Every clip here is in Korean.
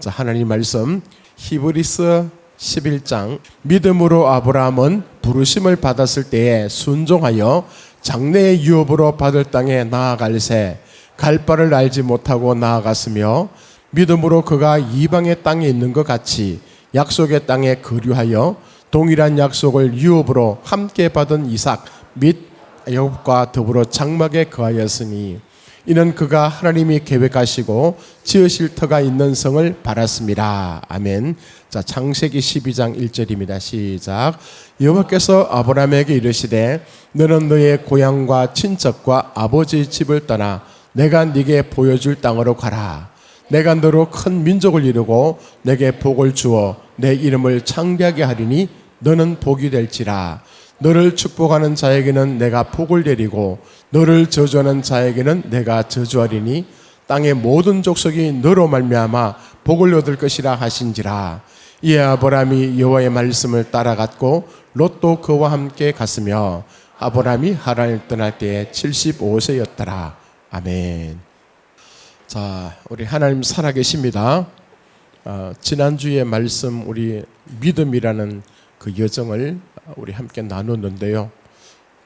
자, 하나님 말씀 히브리서 11장 믿음으로 아브라함은 부르심을 받았을 때에 순종하여 장래의 유업으로 받을 땅에 나아갈새 갈 바를 알지 못하고 나아갔으며 믿음으로 그가 이방의 땅에 있는 것 같이 약속의 땅에 거류하여 동일한 약속을 유업으로 함께 받은 이삭 및 야곱과 더불어 장막에 거하였으니 이는 그가 하나님이 계획하시고 지으실 터가 있는 성을 바랐습니다. 아멘. 자, 창세기 12장 1절입니다. 시작. 여호와께서 아브라함에게 이르시되 너는 너의 고향과 친척과 아버지의 집을 떠나 내가 네게 보여줄 땅으로 가라. 내가 너로 큰 민족을 이루고 내게 복을 주어 내 이름을 창대하게 하리니 너는 복이 될지라. 너를 축복하는 자에게는 내가 복을 내리고 너를 저주하는 자에게는 내가 저주하리니 땅의 모든 족속이 너로 말미암아 복을 얻을 것이라 하신지라. 이에 아브라함이 여호와의 말씀을 따라갔고 롯도 그와 함께 갔으며 아브라함이 하란을 떠날 때에 75세였더라. 아멘. 자, 우리 하나님 살아계십니다. 지난주에 말씀 우리 믿음이라는 그 여정을 우리 함께 나눴는데요.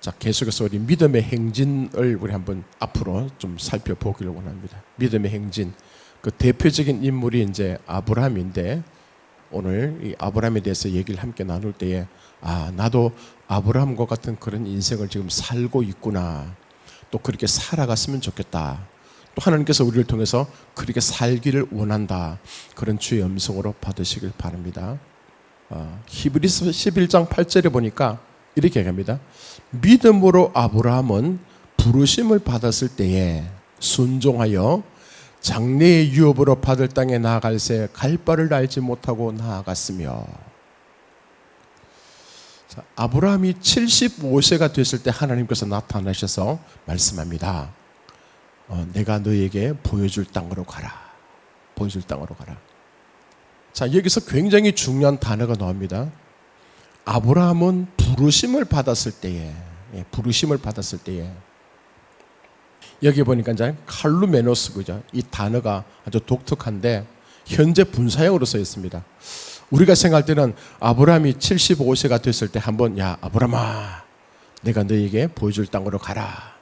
자, 계속해서 우리 믿음의 행진을 우리 한번 앞으로 좀 살펴보기를 원합니다. 믿음의 행진. 그 대표적인 인물이 이제 아브라함인데 오늘 이 아브라함에 대해서 얘기를 함께 나눌 때에 나도 아브라함과 같은 그런 인생을 지금 살고 있구나. 또 그렇게 살아갔으면 좋겠다. 또 하나님께서 우리를 통해서 그렇게 살기를 원한다. 그런 주의 음성으로 받으시길 바랍니다. 히브리서 11장 8절에 보니까 이렇게 얘기합니다. 믿음으로 아브라함은 부르심을 받았을 때에 순종하여 장래의 유업으로 받을 땅에 나아갈새 갈 바를 알지 못하고 나아갔으며. 자, 아브라함이 75세가 됐을 때 하나님께서 나타나셔서 말씀합니다. 내가 너에게 보여줄 땅으로 가라. 보여줄 땅으로 가라. 자, 여기서 굉장히 중요한 단어가 나옵니다. 아브라함은 부르심을 받았을 때에, 부르심을 받았을 때에, 여기 보니까 이제 칼루메노스, 그죠? 이 단어가 아주 독특한데 현재 분사형으로 써 있습니다. 우리가 생각할 때는 아브라함이 75세가 됐을 때 한번 야 아브라함아, 내가 너에게 보여줄 땅으로 가라.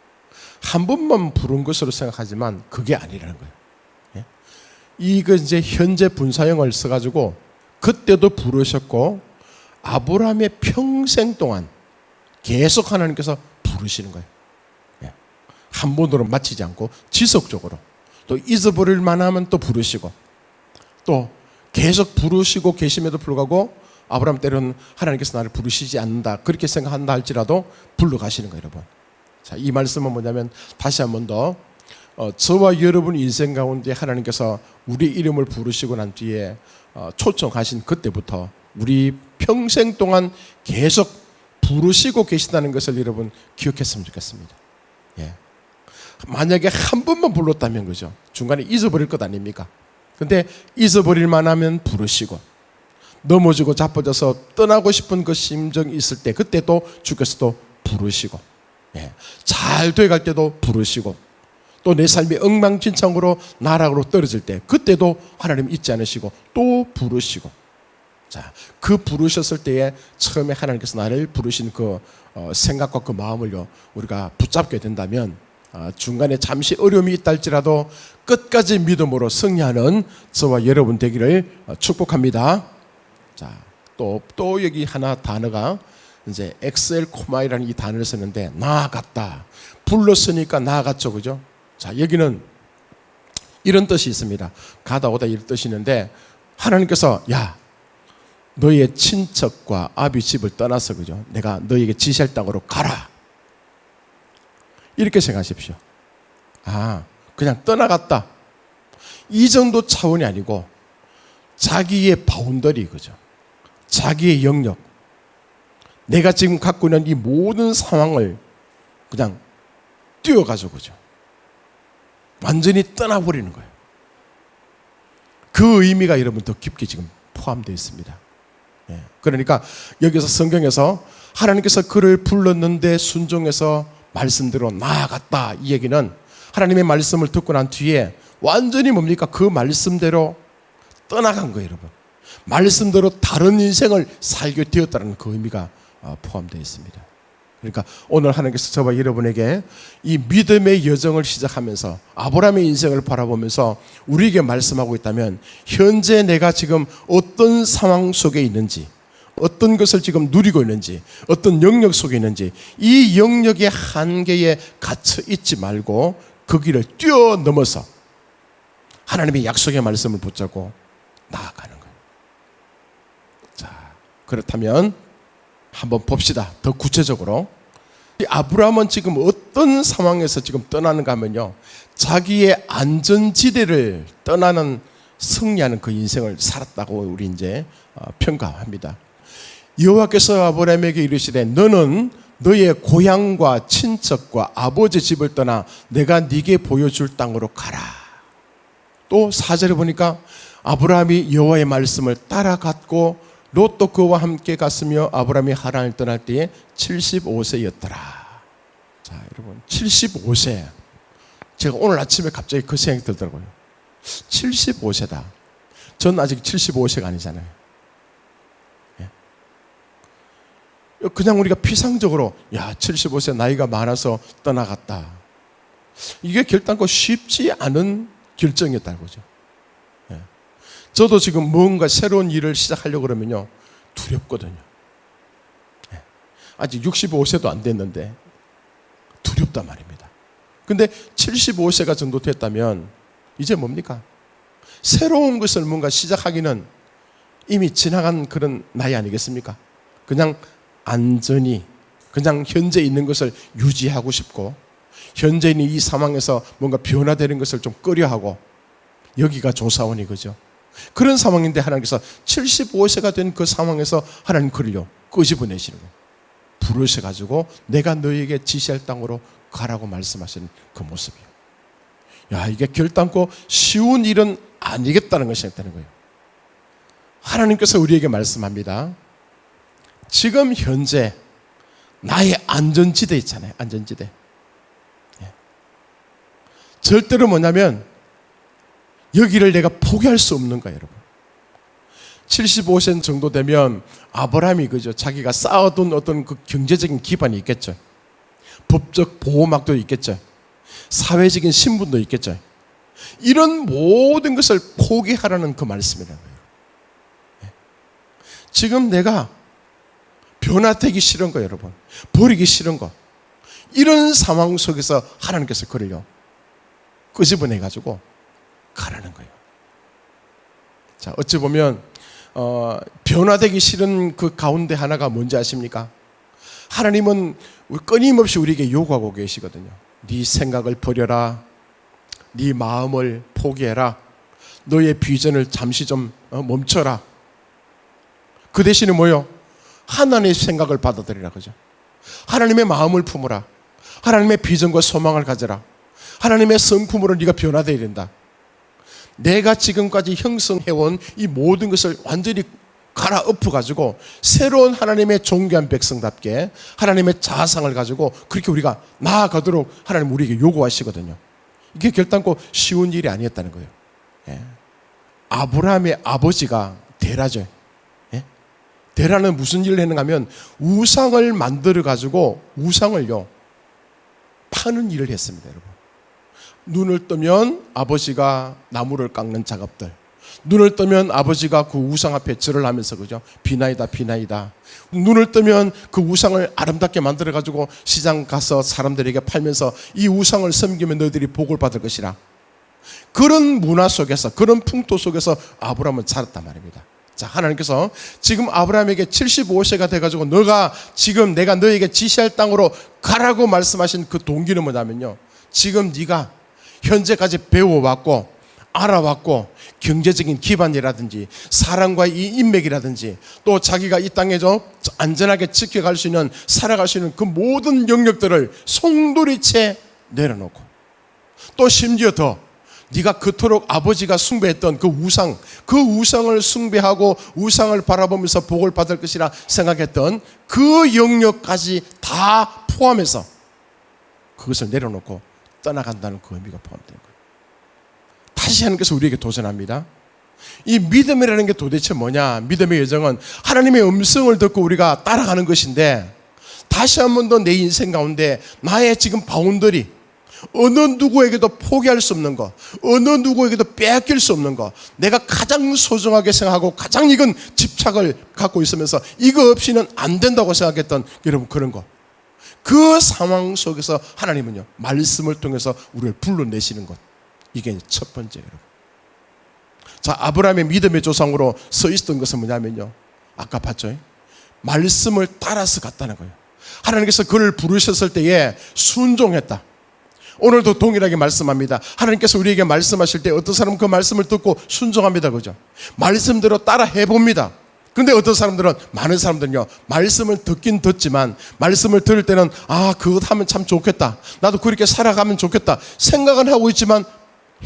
한 번만 부른 것으로 생각하지만 그게 아니라는 거예요. 이거 이제 현재 분사형을 써가지고 그때도 부르셨고 아브라함의 평생 동안 계속 하나님께서 부르시는 거예요. 한 번으로 마치지 않고 지속적으로 또 잊어버릴 만하면 또 부르시고 또 계속 부르시고 계심에도 불구하고 아브라함 때로는 하나님께서 나를 부르시지 않는다 그렇게 생각한다 할지라도 불러가시는 거예요, 여러분. 자, 이 말씀은 뭐냐면 다시 한 번 더 저와 여러분 인생 가운데 하나님께서 우리 이름을 부르시고 난 뒤에 초청하신 그때부터 우리 평생 동안 계속 부르시고 계시다는 것을 여러분 기억했으면 좋겠습니다. 만약에 한 번만 불렀다면 그죠? 중간에 잊어버릴 것 아닙니까? 근데 잊어버릴 만하면 부르시고 넘어지고 자빠져서 떠나고 싶은 그 심정이 있을 때 그때 또 주께서 또 부르시고 잘 돼갈 때도 부르시고 또 내 삶이 엉망진창으로 나락으로 떨어질 때 그때도 하나님 잊지 않으시고 또 부르시고. 자, 그 부르셨을 때에 처음에 하나님께서 나를 부르신 그 생각과 그 마음을요 우리가 붙잡게 된다면 중간에 잠시 어려움이 있다 할지라도 끝까지 믿음으로 승리하는 저와 여러분 되기를 축복합니다. 자, 또 여기 하나 단어가 이제 엑셀 코마이라는 이 단어를 쓰는데 나아갔다. 불렀으니까 나아갔죠, 그죠? 자, 여기는 이런 뜻이 있습니다. 가다 오다 이런 뜻이 있는데 하나님께서 야 너의 친척과 아비 집을 떠나서 그죠? 내가 너에게 지시할 땅으로 가라. 이렇게 생각하십시오. 그냥 떠나갔다. 이 정도 차원이 아니고 자기의 바운더리, 그죠? 자기의 영역. 내가 지금 갖고 있는 이 모든 상황을 그냥 뛰어가죠, 그죠? 완전히 떠나버리는 거예요. 그 의미가 여러분 더 깊게 지금 포함되어 있습니다. 그러니까 여기서 성경에서 하나님께서 그를 불렀는데 순종해서 말씀대로 나아갔다. 이 얘기는 하나님의 말씀을 듣고 난 뒤에 완전히 뭡니까? 그 말씀대로 떠나간 거예요, 여러분. 말씀대로 다른 인생을 살게 되었다는 그 의미가 포함되어 있습니다. 그러니까 오늘 하나님께서 저와 여러분에게 이 믿음의 여정을 시작하면서 아브라함의 인생을 바라보면서 우리에게 말씀하고 있다면, 현재 내가 지금 어떤 상황 속에 있는지, 어떤 것을 지금 누리고 있는지, 어떤 영역 속에 있는지, 이 영역의 한계에 갇혀 있지 말고 그 길을 뛰어넘어서 하나님의 약속의 말씀을 붙잡고 나아가는 거예요. 자, 그렇다면 한번 봅시다. 더 구체적으로. 아브라함은 지금 어떤 상황에서 지금 떠나는가 하면요, 자기의 안전지대를 떠나는, 승리하는 그 인생을 살았다고 우리 이제 평가합니다. 여호와께서 아브라함에게 이르시되 너는 너의 고향과 친척과 아버지 집을 떠나 내가 네게 보여줄 땅으로 가라. 또 4절에 보니까 아브라함이 여호와의 말씀을 따라갔고 롯도 그와 함께 갔으며 아브라함이 하란을 떠날 때에 75세였더라. 자, 여러분, 75세. 제가 오늘 아침에 갑자기 그 생각이 들더라고요. 75세다. 전 아직 75세가 아니잖아요. 그냥 우리가 피상적으로 75세 나이가 많아서 떠나갔다. 이게 결단코 쉽지 않은 결정이었다는 거죠. 저도 지금 뭔가 새로운 일을 시작하려고 그러면요, 두렵거든요. 아직 65세도 안 됐는데 두렵단 말입니다. 근데 75세가 정도 됐다면 이제 뭡니까? 새로운 것을 뭔가 시작하기는 이미 지나간 그런 나이 아니겠습니까? 그냥 안전히 그냥 현재 있는 것을 유지하고 싶고, 현재 있는 이 상황에서 뭔가 변화되는 것을 좀 꺼려하고, 여기가 조사원이 그죠? 그런 상황인데 하나님께서 75세가 된 그 상황에서 하나님 그를요 끄집어내시는 거예요. 부르셔가지고 내가 너에게 지시할 땅으로 가라고 말씀하시는 그 모습이에요. 이게 결단코 쉬운 일은 아니겠다는 것이 있다는 거예요. 하나님께서 우리에게 말씀합니다. 지금 현재 나의 안전지대 있잖아요. 안전지대. 절대로 뭐냐면 여기를 내가 포기할 수 없는 거예요, 여러분. 75세 정도 되면 아브라함이 그죠, 자기가 쌓아둔 어떤 그 경제적인 기반이 있겠죠. 법적 보호막도 있겠죠. 사회적인 신분도 있겠죠. 이런 모든 것을 포기하라는 그 말씀이라는 거예요. 지금 내가 변화되기 싫은 거, 여러분, 버리기 싫은 거, 이런 상황 속에서 하나님께서 그를요 끄집어내가지고 가라는 거예요. 자, 어찌 보면 변화되기 싫은 그 가운데 하나가 뭔지 아십니까? 하나님은 끊임없이 우리에게 요구하고 계시거든요. 네 생각을 버려라. 네 마음을 포기해라. 너의 비전을 잠시 좀 멈춰라. 그 대신에 뭐요? 하나님의 생각을 받아들이라 그죠? 하나님의 마음을 품으라. 하나님의 비전과 소망을 가져라. 하나님의 성품으로 네가 변화되어야 된다. 내가 지금까지 형성해온 이 모든 것을 완전히 갈아엎어가지고 새로운 하나님의 존귀한 백성답게 하나님의 자상을 가지고 그렇게 우리가 나아가도록 하나님 우리에게 요구하시거든요. 이게 결단코 쉬운 일이 아니었다는 거예요. 아브라함의 아버지가 데라죠. 데라는 무슨 일을 했는가 하면 우상을 만들어가지고 우상을요 파는 일을 했습니다, 여러분. 눈을 뜨면 아버지가 나무를 깎는 작업들, 눈을 뜨면 아버지가 그 우상 앞에 절을 하면서 그죠, 비나이다 비나이다. 눈을 뜨면 그 우상을 아름답게 만들어가지고 시장 가서 사람들에게 팔면서 이 우상을 섬기면 너희들이 복을 받을 것이라. 그런 문화 속에서, 그런 풍토 속에서 아브라함은 자랐단 말입니다. 자, 하나님께서 지금 아브라함에게 75세가 돼가지고 너가 지금 내가 너에게 지시할 땅으로 가라고 말씀하신 그 동기는 뭐냐면요, 지금 네가 현재까지 배워왔고 알아왔고 경제적인 기반이라든지 사람과의 이 인맥이라든지 또 자기가 이 땅에서 안전하게 지켜갈 수 있는, 살아갈 수 있는 그 모든 영역들을 송두리째 내려놓고, 또 심지어 더 네가 그토록 아버지가 숭배했던 그 우상, 그 우상을 숭배하고 우상을 바라보면서 복을 받을 것이라 생각했던 그 영역까지 다 포함해서 그것을 내려놓고 떠나간다는 그 의미가 포함된 거예요. 다시 하나님께서 우리에게 도전합니다. 이 믿음이라는 게 도대체 뭐냐? 믿음의 여정은 하나님의 음성을 듣고 우리가 따라가는 것인데, 다시 한 번 더 내 인생 가운데 나의 지금 바운더리, 어느 누구에게도 포기할 수 없는 것, 어느 누구에게도 빼앗길 수 없는 것, 내가 가장 소중하게 생각하고 가장 익은 집착을 갖고 있으면서 이거 없이는 안 된다고 생각했던 여러분 그런 것, 그 상황 속에서 하나님은요 말씀을 통해서 우리를 불러내시는 것, 이게 첫 번째 여러분. 자, 아브라함의 믿음의 조상으로 서 있었던 것은 뭐냐면요, 아까 봤죠? 말씀을 따라서 갔다는 거예요. 하나님께서 그를 부르셨을 때에 순종했다. 오늘도 동일하게 말씀합니다. 하나님께서 우리에게 말씀하실 때 어떤 사람은 그 말씀을 듣고 순종합니다. 그죠? 말씀대로 따라 해봅니다. 근데 어떤 사람들은, 많은 사람들은요, 말씀을 듣긴 듣지만 말씀을 들을 때는 그것 하면 참 좋겠다, 나도 그렇게 살아가면 좋겠다 생각은 하고 있지만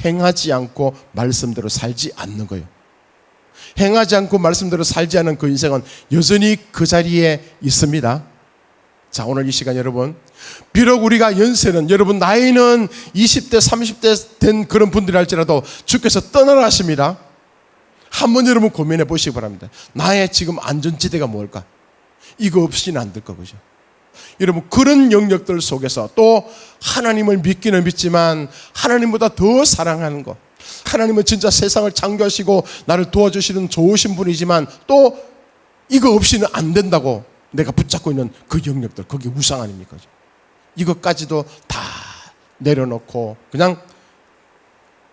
행하지 않고 말씀대로 살지 않는 거예요. 행하지 않고 말씀대로 살지 않은 그 인생은 여전히 그 자리에 있습니다. 자, 오늘 이 시간 여러분, 비록 우리가 연세는, 여러분 나이는 20대 30대 된 그런 분들이 할지라도 주께서 떠나라 하십니다. 한번 여러분 고민해 보시기 바랍니다. 나의 지금 안전지대가 뭘까? 이거 없이는 안 될 거죠. 여러분, 그런 영역들 속에서 또 하나님을 믿기는 믿지만 하나님보다 더 사랑하는 것, 하나님은 진짜 세상을 창조하시고 나를 도와주시는 좋으신 분이지만 또 이거 없이는 안 된다고 내가 붙잡고 있는 그 영역들, 그게 우상 아닙니까? 이것까지도 다 내려놓고 그냥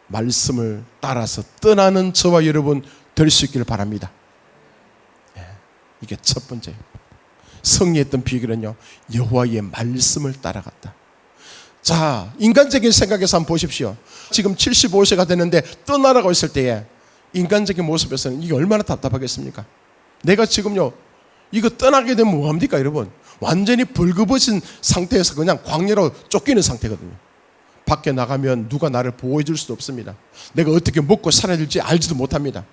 말씀을 따라서 떠나는 저와 여러분 될 수 있기를 바랍니다. 이게 첫 번째예요. 승리했던 비결은요, 여호와의 말씀을 따라갔다. 자, 인간적인 생각에서 한번 보십시오. 지금 75세가 됐는데 떠나라고 했을 때에 인간적인 모습에서는 이게 얼마나 답답하겠습니까? 내가 지금요 이거 떠나게 되면 뭐합니까 여러분? 완전히 벌거벗은 상태에서 그냥 광야로 쫓기는 상태거든요. 밖에 나가면 누가 나를 보호해 줄 수도 없습니다. 내가 어떻게 먹고 살아야 될지 알지도 못합니다.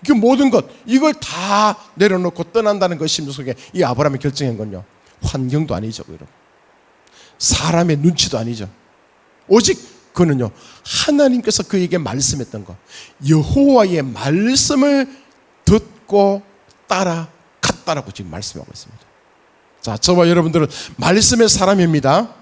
그 모든 것, 이걸 다 내려놓고 떠난다는 것 심속에 이 아브라함이 결정한 건요, 환경도 아니죠 여러분, 사람의 눈치도 아니죠. 오직 그는요, 하나님께서 그에게 말씀했던 것, 여호와의 말씀을 듣고 따라갔다라고 지금 말씀하고 있습니다. 자, 저와 여러분들은 말씀의 사람입니다.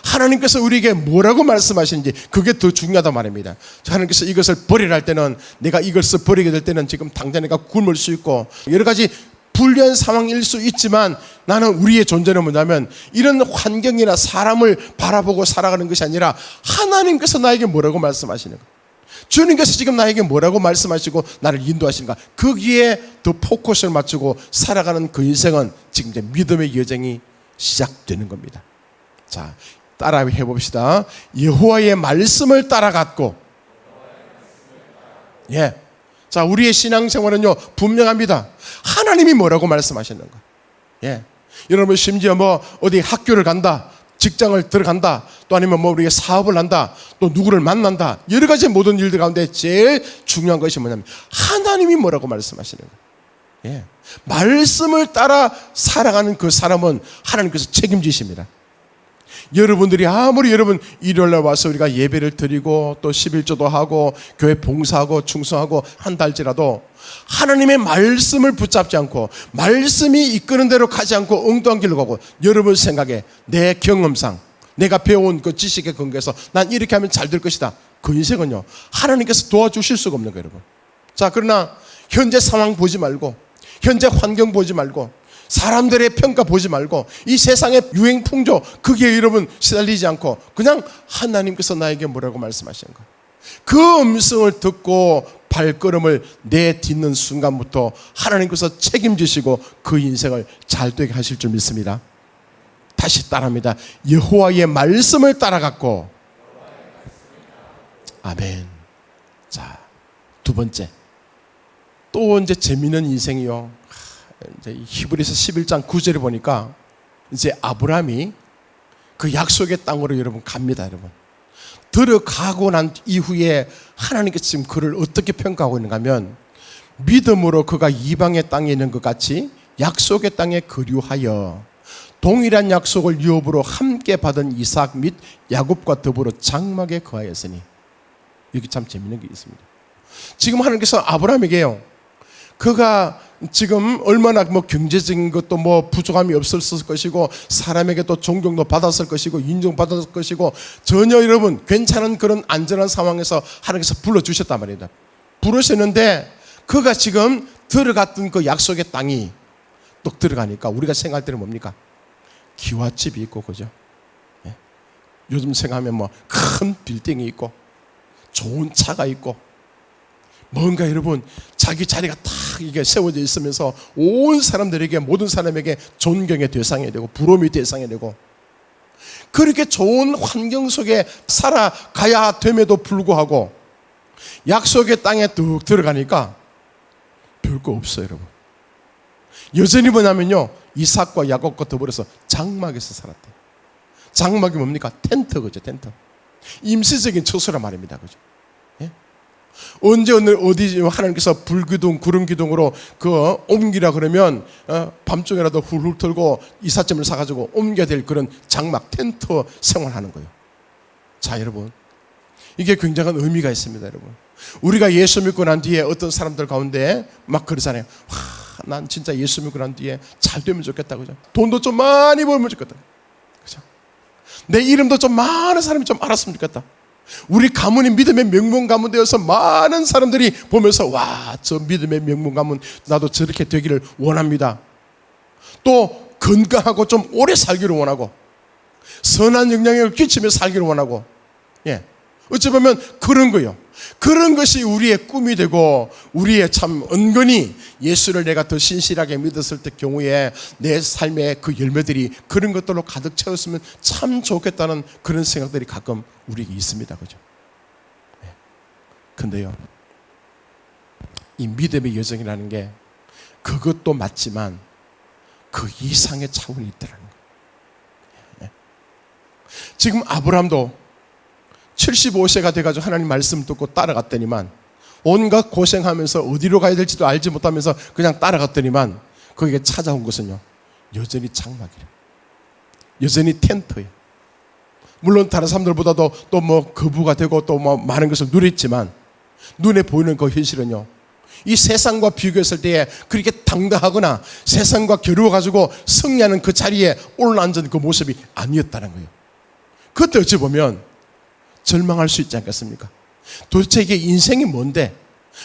하나님께서 우리에게 뭐라고 말씀하시는지 그게 더 중요하단 말입니다. 하나님께서 이것을 버리라 할 때는, 내가 이것을 버리게 될 때는 지금 당장 내가 굶을 수 있고 여러 가지 불리한 상황일 수 있지만, 나는 우리의 존재는 뭐냐면 이런 환경이나 사람을 바라보고 살아가는 것이 아니라 하나님께서 나에게 뭐라고 말씀하시는가, 주님께서 지금 나에게 뭐라고 말씀하시고 나를 인도하시는가, 거기에 더 포커스를 맞추고 살아가는 그 인생은 지금 이제 믿음의 여정이 시작되는 겁니다. 자, 따라 해봅시다. 여호와의 말씀을 따라갔고. 자, 우리의 신앙생활은요 분명합니다. 하나님이 뭐라고 말씀하셨는가. 여러분, 심지어 어디 학교를 간다, 직장을 들어간다, 또 아니면 우리가 사업을 한다, 또 누구를 만난다, 여러 가지 모든 일들 가운데 제일 중요한 것이 뭐냐면 하나님이 뭐라고 말씀하시는가. 말씀을 따라 살아가는 그 사람은 하나님께서 책임지십니다. 여러분들이 아무리 여러분 일요일날 와서 우리가 예배를 드리고 또 11조도 하고 교회 봉사하고 충성하고 한다 할지라도 하나님의 말씀을 붙잡지 않고 말씀이 이끄는 대로 가지 않고 엉뚱한 길로 가고, 여러분 생각에 내 경험상 내가 배운 그 지식에 근거해서 난 이렇게 하면 잘 될 것이다, 그 인생은요 하나님께서 도와주실 수가 없는 거예요 여러분. 자, 그러나 현재 상황 보지 말고, 현재 환경 보지 말고, 사람들의 평가 보지 말고, 이 세상의 유행 풍조 그게 여러분 시달리지 않고 그냥 하나님께서 나에게 뭐라고 말씀하시는가, 그 음성을 듣고 발걸음을 내딛는 순간부터 하나님께서 책임지시고 그 인생을 잘되게 하실 줄 믿습니다. 다시 따라합니다. 여호와의 말씀을 따라갔고. 아멘. 자, 두 번째, 또 이제 재미있는 인생이요, 이제 히브리서 11장 9절에 보니까 이제 아브라함이 그 약속의 땅으로 여러분 갑니다. 여러분, 들어가고 난 이후에 하나님께서 지금 그를 어떻게 평가하고 있는가 하면, 믿음으로 그가 이방의 땅에 있는 것 같이 약속의 땅에 거류하여 동일한 약속을 유업으로 함께 받은 이삭 및 야곱과 더불어 장막에 거하였으니. 여기 참 재미있는 게 있습니다. 지금 하나님께서 아브라함에게요, 그가 지금 얼마나 경제적인 것도 부족함이 없었을 것이고, 사람에게 또 존경도 받았을 것이고, 인정받았을 것이고, 전혀 여러분 괜찮은 그런 안전한 상황에서 하나님께서 불러주셨단 말입니다. 부르셨는데 그가 지금 들어갔던 그 약속의 땅이 또 들어가니까 우리가 생각할 때는 뭡니까? 기와집이 있고, 그죠? 예. 요즘 생각하면 큰 빌딩이 있고, 좋은 차가 있고, 뭔가 여러분 자기 자리가 딱 이게 세워져 있으면서 온 사람들에게, 모든 사람에게 존경의 대상이 되고 부러움의 대상이 되고, 그렇게 좋은 환경 속에 살아가야 됨에도 불구하고 약속의 땅에 뚝 들어가니까 별거 없어요, 여러분. 여전히 뭐냐면요, 이삭과 야곱과 더불어서 장막에서 살았대요. 장막이 뭡니까? 텐트, 그죠? 텐트. 임시적인 처소란 말입니다, 그죠? 예? 언제 어디 하나님께서 불기둥, 구름기둥으로 옮기라 그러면 밤중에라도 훌훌 털고 이삿짐을 사가지고 옮겨야 될 그런 장막, 텐트 생활하는 거예요. 자, 여러분, 이게 굉장한 의미가 있습니다, 여러분. 우리가 예수 믿고 난 뒤에 어떤 사람들 가운데 막 그러잖아요. 난 진짜 예수 믿고 난 뒤에 잘 되면 좋겠다, 그죠? 돈도 좀 많이 벌면 좋겠다, 그죠? 내 이름도 좀 많은 사람이 좀 알았으면 좋겠다. 우리 가문이 믿음의 명문 가문 되어서 많은 사람들이 보면서, 와, 저 믿음의 명문 가문 나도 저렇게 되기를 원합니다. 또 건강하고 좀 오래 살기를 원하고, 선한 영향력을 끼치며 살기를 원하고, 예, 어찌 보면 그런 거예요. 그런 것이 우리의 꿈이 되고, 우리의 참 은근히 예수를 내가 더 신실하게 믿었을 때 경우에 내 삶의 그 열매들이 그런 것들로 가득 채웠으면 참 좋겠다는 그런 생각들이 가끔 우리에게 있습니다, 그죠? 네. 근데요, 이 믿음의 여정이라는 게 그것도 맞지만 그 이상의 차원이 있더라는 거예요. 네. 지금 아브라함도 75세가 돼가지고 하나님 말씀 듣고 따라갔더니만, 온갖 고생하면서 어디로 가야 될지도 알지 못하면서 그냥 따라갔더니만, 거기에 찾아온 것은요, 여전히 장막이래요. 여전히 텐트예요. 물론 다른 사람들보다도 또 거부가 되고 또 많은 것을 누렸지만, 눈에 보이는 그 현실은요, 이 세상과 비교했을 때에 그렇게 당당하거나 세상과 겨루어가지고 승리하는 그 자리에 올라앉은 그 모습이 아니었다는 거예요. 그때 어찌 보면 절망할 수 있지 않겠습니까? 도대체 이게 인생이 뭔데?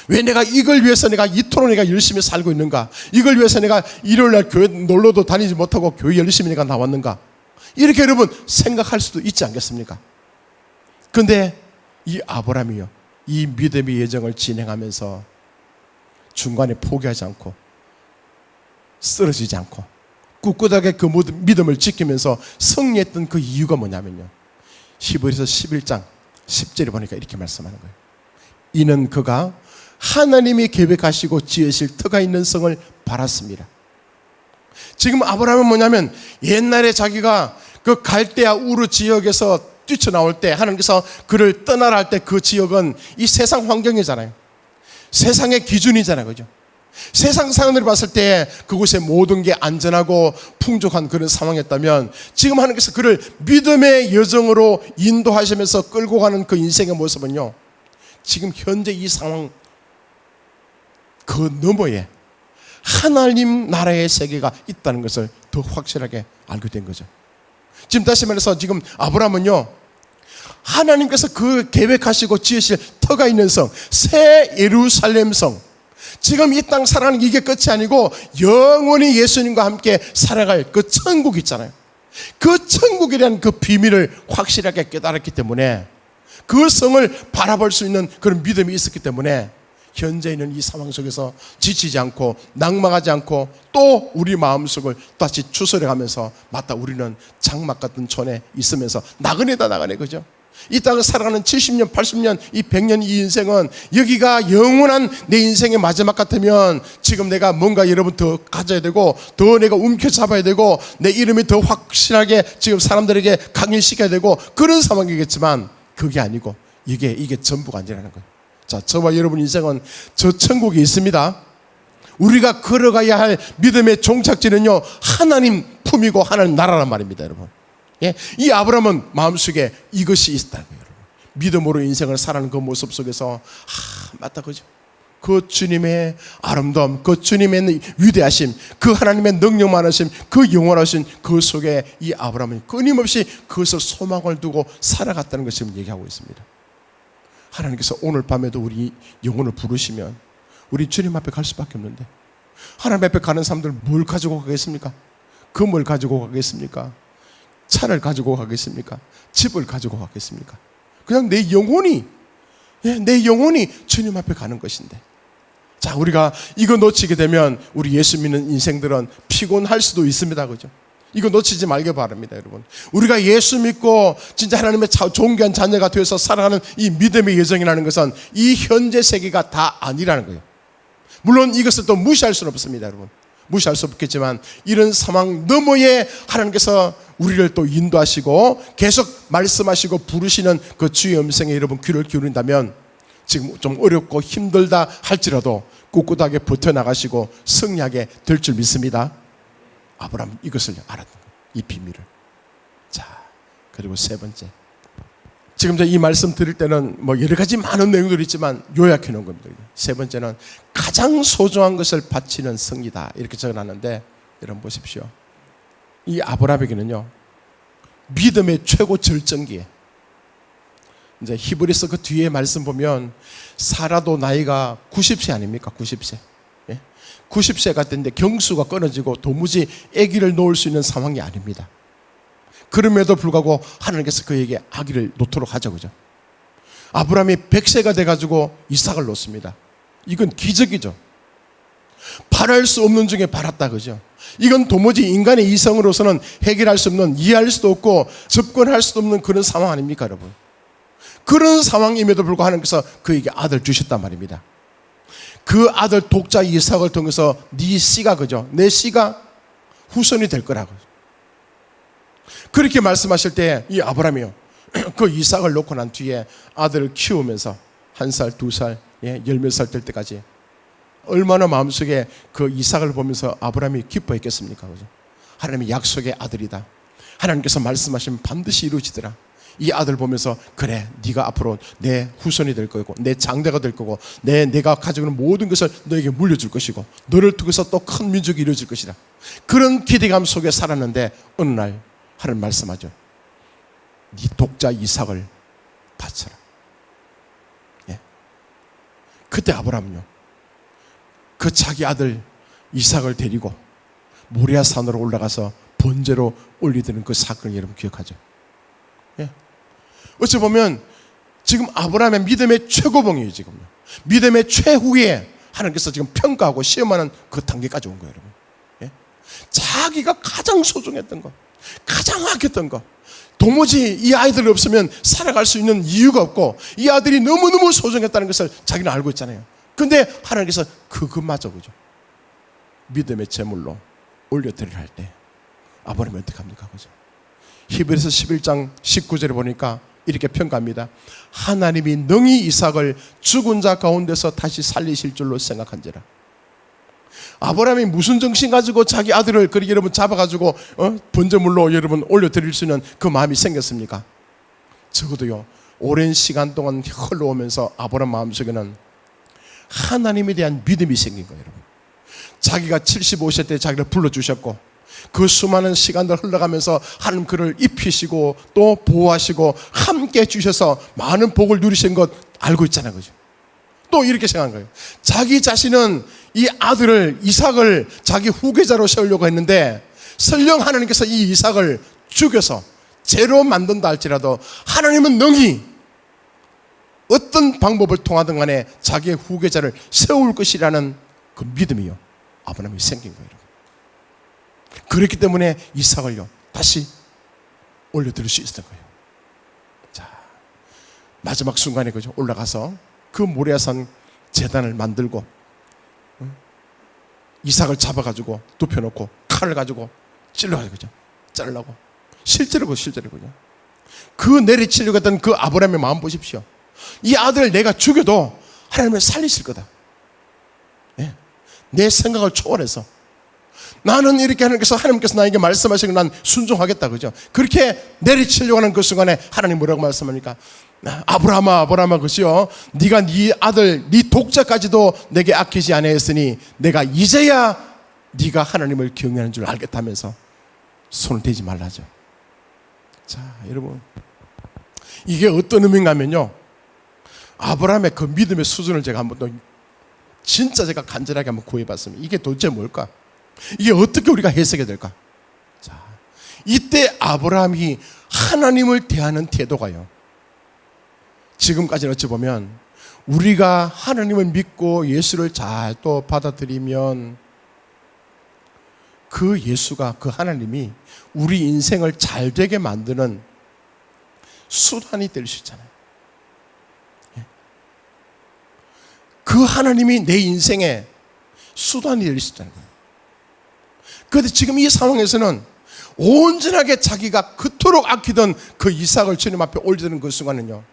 왜 내가 이걸 위해서 내가 이토록 내가 열심히 살고 있는가? 이걸 위해서 내가 일요일날 교회 놀러도 다니지 못하고 교회 열심히 내가 나왔는가? 이렇게 여러분 생각할 수도 있지 않겠습니까? 근데 이 아브라함이요, 이 믿음의 여정을 진행하면서 중간에 포기하지 않고 쓰러지지 않고 꿋꿋하게 그 믿음을 지키면서 승리했던 그 이유가 뭐냐면요, 히브리서 11장 10절에 보니까 이렇게 말씀하는 거예요. 이는 그가 하나님이 계획하시고 지으실 터가 있는 성을 바랐습니다. 지금 아브라함은 뭐냐면, 옛날에 자기가 그 갈대아 우르 지역에서 뛰쳐나올 때 하나님께서 그를 떠나라 할 때 그 지역은 이 세상 환경이잖아요. 세상의 기준이잖아요, 그죠? 세상 사람들이 봤을 때 그곳에 모든 게 안전하고 풍족한 그런 상황이었다면, 지금 하나님께서 그를 믿음의 여정으로 인도하시면서 끌고 가는 그 인생의 모습은요, 지금 현재 이 상황 그 너머에 하나님 나라의 세계가 있다는 것을 더 확실하게 알게 된 거죠. 지금 다시 말해서 지금 아브라함은요, 하나님께서 그 계획하시고 지으실 터가 있는 성, 새 예루살렘 성, 지금 이 땅 살아가는 이게 끝이 아니고 영원히 예수님과 함께 살아갈 그 천국 있잖아요. 그 천국이라는 그 비밀을 확실하게 깨달았기 때문에, 그 성을 바라볼 수 있는 그런 믿음이 있었기 때문에 현재 있는 이 상황 속에서 지치지 않고 낙망하지 않고 또 우리 마음속을 다시 추스려가면서, 맞다, 우리는 장막 같은 촌에 있으면서 나그네다, 나그네, 그죠? 이 땅을 살아가는 70년, 80년, 이 100년 이 인생은 여기가 영원한 내 인생의 마지막 같으면 지금 내가 뭔가 여러분 더 가져야 되고 더 내가 움켜잡아야 되고 내 이름이 더 확실하게 지금 사람들에게 강일시켜야 되고 그런 상황이겠지만, 그게 아니고 이게 전부가 아니라는 거예요. 자, 저와 여러분 인생은 저 천국이 있습니다. 우리가 걸어가야 할 믿음의 종착지는요, 하나님 품이고 하나님 나라란 말입니다, 여러분. 예? 이 아브라함은 마음속에 이것이 있다는 거예요, 여러분. 믿음으로 인생을 살아가는 그 모습 속에서 맞다 그죠? 그 주님의 아름다움, 그 주님의 위대하심, 그 하나님의 능력 많으심, 그 영원하신 그 속에 이 아브라함은 끊임없이 그것을 소망을 두고 살아갔다는 것을 얘기하고 있습니다. 하나님께서 오늘 밤에도 우리 영혼을 부르시면 우리 주님 앞에 갈 수밖에 없는데, 하나님 앞에 가는 사람들 뭘 가지고 가겠습니까? 금을 가지고 가겠습니까? 차를 가지고 가겠습니까? 집을 가지고 가겠습니까? 그냥 내 영혼이 주님 앞에 가는 것인데, 자, 우리가 이거 놓치게 되면 우리 예수 믿는 인생들은 피곤할 수도 있습니다. 그죠? 이거 놓치지 말기 바랍니다, 여러분. 우리가 예수 믿고 진짜 하나님의 존귀한 자녀가 되어서 살아가는 이 믿음의 여정이라는 것은 이 현재 세계가 다 아니라는 거예요. 물론 이것을 또 무시할 수는 없습니다, 여러분. 무시할 수 없겠지만 이런 상황 너머에 하나님께서 우리를 또 인도하시고 계속 말씀하시고 부르시는 그 주의 음성에 여러분 귀를 기울인다면 지금 좀 어렵고 힘들다 할지라도 꿋꿋하게 버텨나가시고 승리하게 될 줄 믿습니다. 아브라함 이것을 알았던 거예요, 이 비밀을. 자, 그리고 세 번째, 지금 이 말씀 드릴 때는 뭐 여러 가지 많은 내용들이 있지만 요약해 놓은 겁니다. 세 번째는 가장 소중한 것을 바치는 승리다, 이렇게 적어놨는데, 여러분 보십시오. 이 아브라함에게는요, 믿음의 최고 절정기에, 이제 히브리서 그 뒤에 말씀 보면 사라도 나이가 90세 아닙니까? 90세. 90세가 됐는데 경수가 끊어지고 도무지 아기를 놓을 수 있는 상황이 아닙니다. 그럼에도 불구하고 하나님께서 그에게 아기를 놓도록 하죠, 그죠? 아브라함이 100세가 돼가지고 이삭을 놓습니다. 이건 기적이죠. 바랄 수 없는 중에 바랐다, 그죠? 이건 도무지 인간의 이성으로서는 해결할 수 없는, 이해할 수도 없고 접근할 수도 없는 그런 상황 아닙니까, 여러분? 그런 상황임에도 불구하고 하나님께서 그에게 아들 주셨단 말입니다. 그 아들 독자 이삭을 통해서 네 씨가, 그죠? 내 씨가 후손이 될 거라고. 그렇게 말씀하실 때 이 아브라함이요, 그 이삭을 놓고 난 뒤에 아들을 키우면서 1살, 2살, 열몇 살 될 때까지 얼마나 마음속에 그 이삭을 보면서 아브라함이 기뻐했겠습니까? 그죠? 하나님의 약속의 아들이다. 하나님께서 말씀하시면 반드시 이루어지더라. 이 아들 보면서 그래, 네가 앞으로 내 후손이 될 거고 내 장대가 될 거고 내가 가지고 있는 모든 것을 너에게 물려줄 것이고 너를 통해서 또 큰 민족이 이루어질 것이다. 그런 기대감 속에 살았는데 어느 날 하나님 말씀하죠. 네 독자 이삭을 바쳐라. 그때 아브라함은요, 그 자기 아들 이삭을 데리고 모리아 산으로 올라가서 번제로 올리드는 그 사건을 여러분 기억하죠? 어찌 보면 지금 아브라함의 믿음의 최고봉이에요. 지금요, 믿음의 최후에 하나님께서 지금 평가하고 시험하는 그 단계까지 온 거예요, 여러분. 자기가 가장 소중했던 것, 가장 아꼈던 것, 도무지 이 아이들 없으면 살아갈 수 있는 이유가 없고 이 아들이 너무너무 소중했다는 것을 자기는 알고 있잖아요. 근데 하나님께서 그것마저, 그죠? 믿음의 제물로 올려드리려 할 때 아브라함이 어떻게 합니까? 그죠? 히브리서 11장 19절에 보니까 이렇게 평가합니다. 하나님이 능히 이삭을 죽은 자 가운데서 다시 살리실 줄로 생각한지라. 아브라함이 무슨 정신 가지고 자기 아들을 그렇게 여러분 잡아가지고 번제물로 여러분 올려드릴 수 있는 그 마음이 생겼습니까? 적어도요, 오랜 시간 동안 흘러오면서 아브라함 마음속에는 하나님에 대한 믿음이 생긴 거예요, 여러분. 자기가 75세 때 자기를 불러주셨고 그 수많은 시간들 흘러가면서 하나님 그를 입히시고 또 보호하시고 함께 주셔서 많은 복을 누리신 것 알고 있잖아요, 그죠? 또 이렇게 생각한 거예요. 자기 자신은 이 아들을 이삭을 자기 후계자로 세우려고 했는데 설령 하나님께서 이 이삭을 죽여서 죄로 만든다 할지라도 하나님은 능히 어떤 방법을 통하든 간에 자기의 후계자를 세울 것이라는 그 믿음이요, 아브라함이 생긴 거예요. 그렇기 때문에 이삭을요 다시 올려드릴 수 있었던 거예요. 자, 마지막 순간에, 그죠? 올라가서 그 모리아산 제단을 만들고 이삭을 잡아가지고 눕혀놓고 칼을 가지고 찔러가지고, 그죠? 자르려고 실제로 그죠? 그 내리치려고 했던 그 아브라함의 마음 보십시오. 이 아들을 내가 죽여도 하나님은 살리실 거다. 내 생각을 초월해서 나는 이렇게 하나님께서 나에게 말씀하시고 난 순종하겠다, 그죠? 그렇게 내리치려고 하는 그 순간에 하나님 뭐라고 말씀합니까? 아브라함아, 그죠? 네가 네 아들, 네 독자까지도 내게 아끼지 아니하였으니 내가 이제야 네가 하나님을 경외하는 줄 알겠다면서 손을 대지 말라죠. 자, 여러분, 이게 어떤 의미인가 하면요, 아브라함의 그 믿음의 수준을 제가 한번 더 진짜 제가 간절하게 한번 구해봤습니다. 이게 도대체 뭘까? 이게 어떻게 우리가 해석이 될까? 자, 이때 아브라함이 하나님을 대하는 태도가요, 지금까지는 어찌 보면 우리가 하나님을 믿고 예수를 잘 또 받아들이면 그 예수가, 그 하나님이 우리 인생을 잘 되게 만드는 수단이 될 수 있잖아요. 그 하나님이 내 인생의 수단이 될 수 있다는 거예요. 그런데 지금 이 상황에서는 온전하게 자기가 그토록 아끼던 그 이삭을 주님 앞에 올리는 그 순간은요,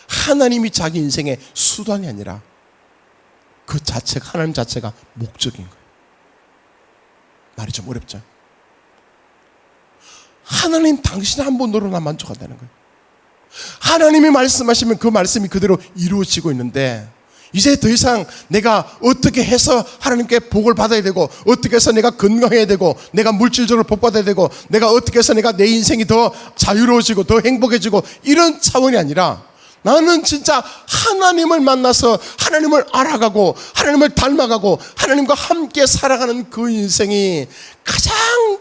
하나님이 자기 인생의 수단이 아니라 그 자체가, 하나님 자체가 목적인 거예요. 말이 좀 어렵죠? 하나님 당신 한 번으로 나 만족한다는 거예요. 하나님이 말씀하시면 그 말씀이 그대로 이루어지고 있는데, 이제 더 이상 내가 어떻게 해서 하나님께 복을 받아야 되고, 어떻게 해서 내가 건강해야 되고, 내가 물질적으로 복 받아야 되고, 내가 어떻게 해서 내가 내 인생이 더 자유로워지고 더 행복해지고, 이런 차원이 아니라 나는 진짜 하나님을 만나서 하나님을 알아가고 하나님을 닮아가고 하나님과 함께 살아가는 그 인생이 가장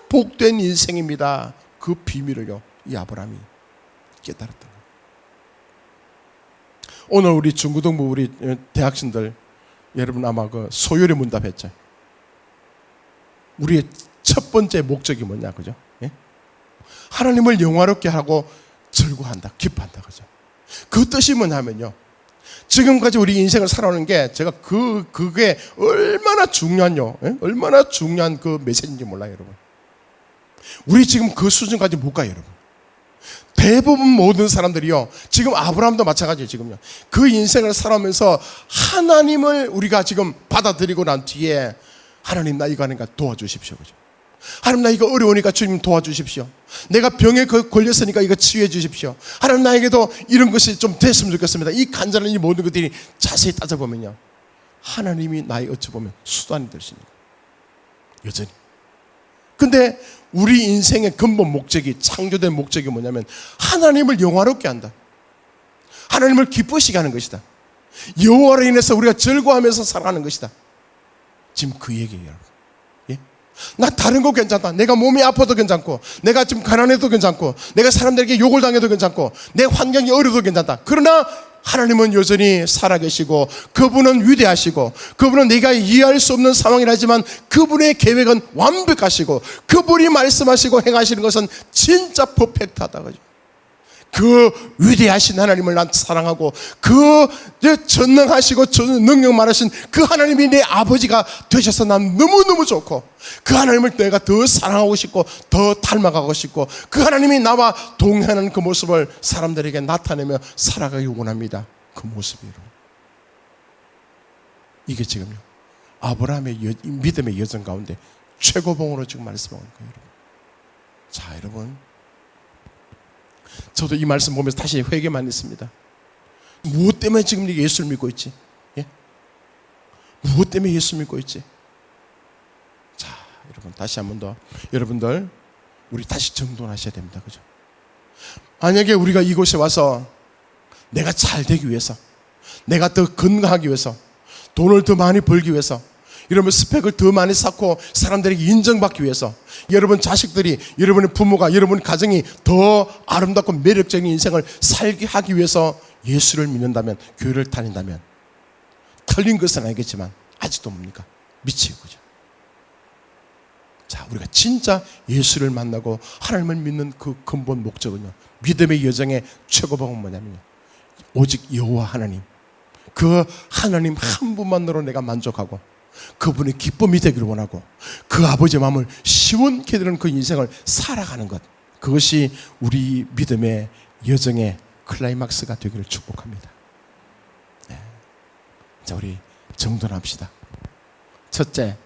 복된 인생입니다. 그 비밀을요, 이 아브라함이 깨달았던 거예요. 오늘 우리 중고등부 우리 대학생들 여러분 아마 그 소요리 문답했죠. 우리의 첫 번째 목적이 뭐냐, 그죠? 예? 하나님을 영화롭게 하고 즐거워한다, 기뻐한다, 그죠? 그 뜻이 뭐냐면요, 지금까지 우리 인생을 살아오는 게 제가 그게 얼마나 중요한요, 예? 얼마나 중요한 그 메시지인지 몰라요, 여러분. 우리 지금 그 수준까지 못 가요, 여러분. 대부분 모든 사람들이요, 지금 아브라함도 마찬가지예요. 지금요, 그 인생을 살아오면서 하나님을 우리가 지금 받아들이고 난 뒤에 하나님 나 이거 하니까 도와주십시오, 그죠? 하나님 나 이거 어려우니까 주님 도와주십시오. 내가 병에 걸렸으니까 이거 치유해 주십시오. 하나님 나에게도 이런 것이 좀 됐으면 좋겠습니다. 이 간절한 이 모든 것들이 자세히 따져보면요, 하나님이 나의 어찌 보면 수단이 될 수 있는 거예요, 여전히. 근데 우리 인생의 근본 목적이, 창조된 목적이 뭐냐면 하나님을 영화롭게 한다, 하나님을 기쁘시게 하는 것이다, 여호와로 인해서 우리가 즐거워하면서 살아가는 것이다. 지금 그 얘기예요, 여러분. 예? 나 다른 거 괜찮다, 내가 몸이 아파도 괜찮고, 내가 좀 가난해도 괜찮고, 내가 사람들에게 욕을 당해도 괜찮고, 내 환경이 어려워도 괜찮다. 그러나 하나님은 여전히 살아계시고 그분은 위대하시고 그분은 내가 이해할 수 없는 상황이라지만 그분의 계획은 완벽하시고 그분이 말씀하시고 행하시는 것은 진짜 퍼펙트하다, 그죠? 그 위대하신 하나님을 난 사랑하고, 그 전능하시고 능력 많으신 그 하나님이 내 아버지가 되셔서 난 너무너무 좋고, 그 하나님을 내가 더 사랑하고 싶고 더 닮아가고 싶고, 그 하나님이 나와 동행하는 그 모습을 사람들에게 나타내며 살아가기 원합니다. 그 모습이요, 이게 지금요 아브라함의 믿음의 여정 가운데 최고봉으로 지금 말씀하는 거예요, 여러분. 자, 여러분, 저도 이 말씀 보면서 다시 회개만 했습니다. 무엇 때문에 지금 예수를 믿고 있지? 예? 무엇 때문에 예수 믿고 있지? 자, 여러분, 다시 한 번 더 여러분들, 우리 다시 정돈하셔야 됩니다, 그죠? 만약에 우리가 이곳에 와서 내가 잘 되기 위해서, 내가 더 건강하기 위해서, 돈을 더 많이 벌기 위해서, 여러분 스펙을 더 많이 쌓고 사람들에게 인정받기 위해서, 여러분 자식들이, 여러분의 부모가, 여러분 가정이 더 아름답고 매력적인 인생을 살게 하기 위해서 예수를 믿는다면, 교회를 다닌다면, 틀린 것은 아니겠지만 아직도 뭡니까? 미치고, 그죠? 자, 우리가 진짜 예수를 만나고 하나님을 믿는 그 근본 목적은요, 믿음의 여정의 최고봉은 뭐냐면요, 오직 여호와 하나님, 그 하나님 한 분만으로 내가 만족하고 그분의 기쁨이 되기를 원하고 그 아버지의 마음을 시원케 드는 그 인생을 살아가는 것, 그것이 우리 믿음의 여정의 클라이막스가 되기를 축복합니다. 네. 자, 우리 정돈합시다. 첫째,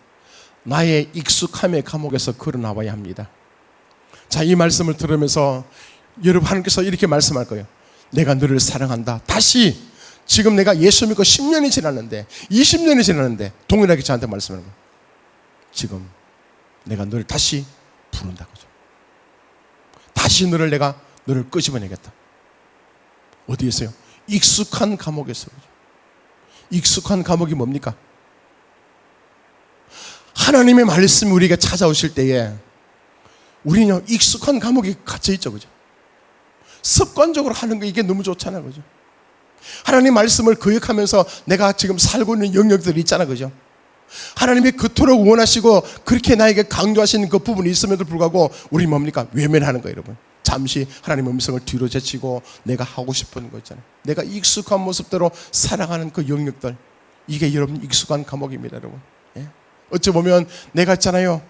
나의 익숙함의 감옥에서 걸어나와야 합니다. 자, 이 말씀을 들으면서 여러분, 하나님께서 이렇게 말씀할 거예요. 내가 너를 사랑한다. 다시 지금 내가 예수 믿고 10년이 지났는데 20년이 지났는데 동일하게 저한테 말씀하는 거예요. 지금 내가 너를 다시 부른다. 그죠? 다시 내가 너를 끄집어내겠다. 어디에서요? 익숙한 감옥에서. 익숙한 감옥이 뭡니까? 하나님의 말씀이 우리에게 찾아오실 때에 우리는 익숙한 감옥에 갇혀있죠. 그죠? 습관적으로 하는 거 이게 너무 좋잖아요. 그죠? 하나님 말씀을 거역하면서 내가 지금 살고 있는 영역들이 있잖아. 그죠? 하나님이 그토록 원하시고 그렇게 나에게 강조하시는 그 부분이 있음에도 불구하고 우리 뭡니까? 외면하는 거예요, 여러분. 잠시 하나님의 음성을 뒤로 제치고 내가 하고 싶은 거 있잖아요. 내가 익숙한 모습대로 살아가는 그 영역들, 이게 여러분 익숙한 감옥입니다, 여러분. 예? 어찌 보면 내가 있잖아요,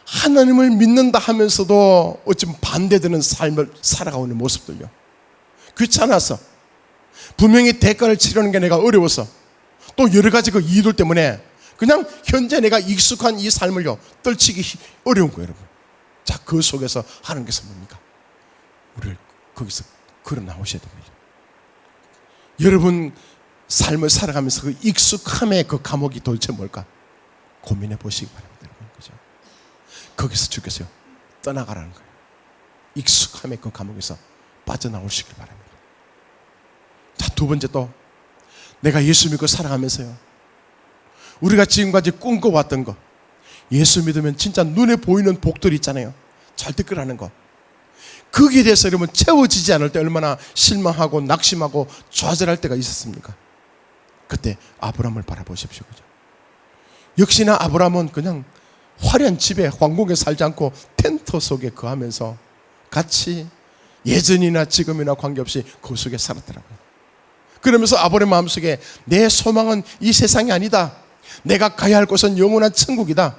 하나님을 믿는다 하면서도 어찌 반대되는 삶을 살아가고 있는 모습들요. 귀찮아서, 분명히 대가를 치르는 게 내가 어려워서, 또 여러 가지 그 이유들 때문에 그냥 현재 내가 익숙한 이 삶을요 떨치기 어려운 거예요, 여러분. 자, 그 속에서 하나님께서 뭡니까? 우리를 거기서 걸어 나오셔야 됩니다. 여러분 삶을 살아가면서 그 익숙함의 그 감옥이 도대체 뭘까? 고민해 보시기 바랍니다, 여러분. 그죠? 거기서 주께서요 떠나가라는 거예요. 익숙함의 그 감옥에서 빠져나오시길 바랍니다. 자, 두 번째, 또 내가 예수 믿고 살아가면서요, 우리가 지금까지 꿈꿔왔던 거, 예수 믿으면 진짜 눈에 보이는 복들이 있잖아요. 잘 듣거라는 거, 거기에 대해서 여러분 채워지지 않을 때 얼마나 실망하고 낙심하고 좌절할 때가 있었습니까? 그때 아브라함을 바라보십시오. 그죠? 역시나 아브라함은 그냥 화려한 집에 황궁에 살지 않고 텐트 속에 거하면서 같이 예전이나 지금이나 관계없이 그 속에 살았더라고요. 그러면서 아브라함의 마음속에 내 소망은 이 세상이 아니다, 내가 가야 할 곳은 영원한 천국이다,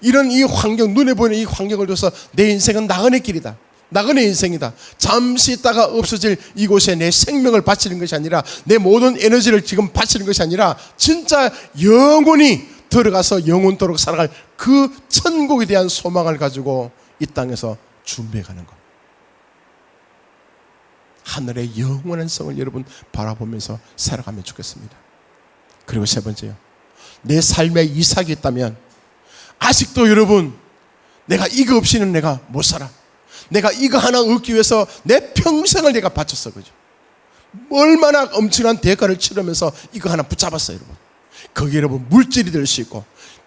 이런 이 환경, 눈에 보이는 이 환경을 둬서 내 인생은 나그네 길이다, 나그네 인생이다, 잠시 있다가 없어질 이곳에 내 생명을 바치는 것이 아니라, 내 모든 에너지를 지금 바치는 것이 아니라 진짜 영원히 들어가서 영원토록 살아갈 그 천국에 대한 소망을 가지고 이 땅에서 준비해가는 것, 하늘의 영원한 성을 여러분 바라보면서 살아가면 좋겠습니다. 그리고 세 번째요, 내 삶에 이삭이 있다면 아직도 여러분 내가 이거 없이는 내가 못 살아, 내가 이거 하나 얻기 위해서 내 평생을 내가 바쳤어. 그죠? 얼마나 엄청난 대가를 치르면서 이거 하나 붙잡았어요, 여러분. 거기에 여러분 물질이 될 수 있고,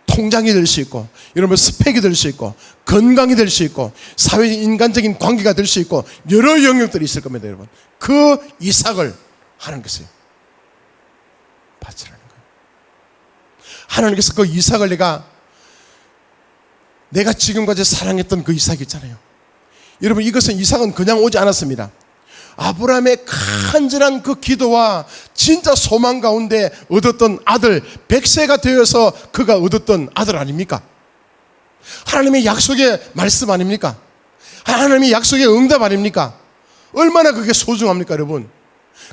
통장이 될 수 있고, 여러분 스펙이 될 수 있고, 건강이 될 수 있고, 사회 인간적인 관계가 될 수 있고, 여러 영역들이 있을 겁니다, 여러분. 그 이삭을 하나님께서 바치라는 거예요. 하나님께서 그 이삭을 내가 지금까지 사랑했던 그 이삭이 있잖아요. 여러분, 이것은 이삭은 그냥 오지 않았습니다. 아브라함의 간절한 그 기도와 진짜 소망 가운데 얻었던 아들, 100세가 되어서 그가 얻었던 아들 아닙니까? 하나님의 약속의 말씀 아닙니까? 하나님의 약속의 응답 아닙니까? 얼마나 그게 소중합니까, 여러분?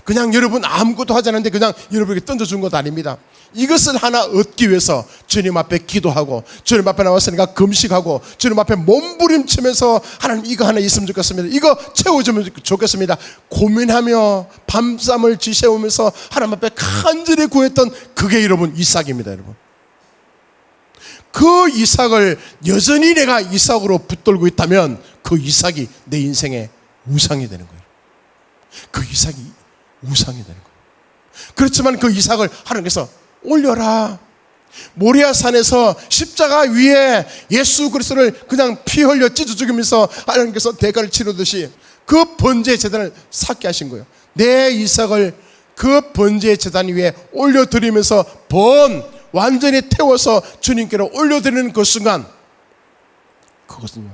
그냥 여러분 아무것도 하지 않았는데 그냥 여러분에게 던져준 것 아닙니다. 이것을 하나 얻기 위해서 주님 앞에 기도하고, 주님 앞에 나와서 내가 금식하고, 주님 앞에 몸부림치면서 하나님 이거 하나 있으면 좋겠습니다, 이거 채워주면 좋겠습니다, 고민하며 밤잠을 지새우면서 하나님 앞에 간절히 구했던 그게 여러분 이삭입니다. 여러분, 그 이삭을 여전히 내가 이삭으로 붙들고 있다면 그 이삭이 내 인생의 우상이 되는 거예요. 그 이삭이 우상이 되는 거예요. 그렇지만 그 이삭을 하나님께서 올려라, 모리아 산에서 십자가 위에 예수 그리스도를 그냥 피 흘려 찢어 죽이면서 하나님께서 대가를 치르듯이 그 번제의 제단을 쌓게 하신 거예요. 내 이삭을 그 번제의 제단 위에 올려드리면서 완전히 태워서 주님께로 올려드리는 그 순간, 그것은요,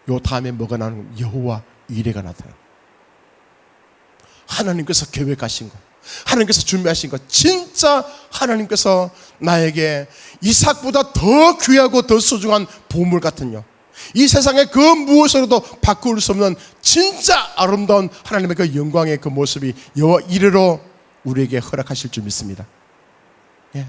요 다음에 뭐가 나오는 거예요? 여호와 이레가 나타나요. 하나님께서 계획하신 것, 하나님께서 준비하신 것, 진짜 하나님께서 나에게 이삭보다 더 귀하고 더 소중한 보물 같은요, 이 세상의 그 무엇으로도 바꿀 수 없는 진짜 아름다운 하나님의 그 영광의 그 모습이 여호와 이레로 우리에게 허락하실 줄 믿습니다. 예.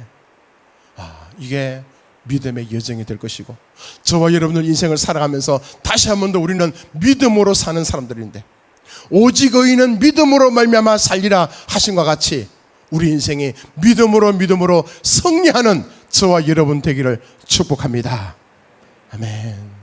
이게 믿음의 여정이 될 것이고, 저와 여러분들 인생을 살아가면서 다시 한 번 더 우리는 믿음으로 사는 사람들인데, 오직 의인은 믿음으로 말미암아 살리라 하신 것 같이 우리 인생이 믿음으로 승리하는 저와 여러분 되기를 축복합니다. 아멘.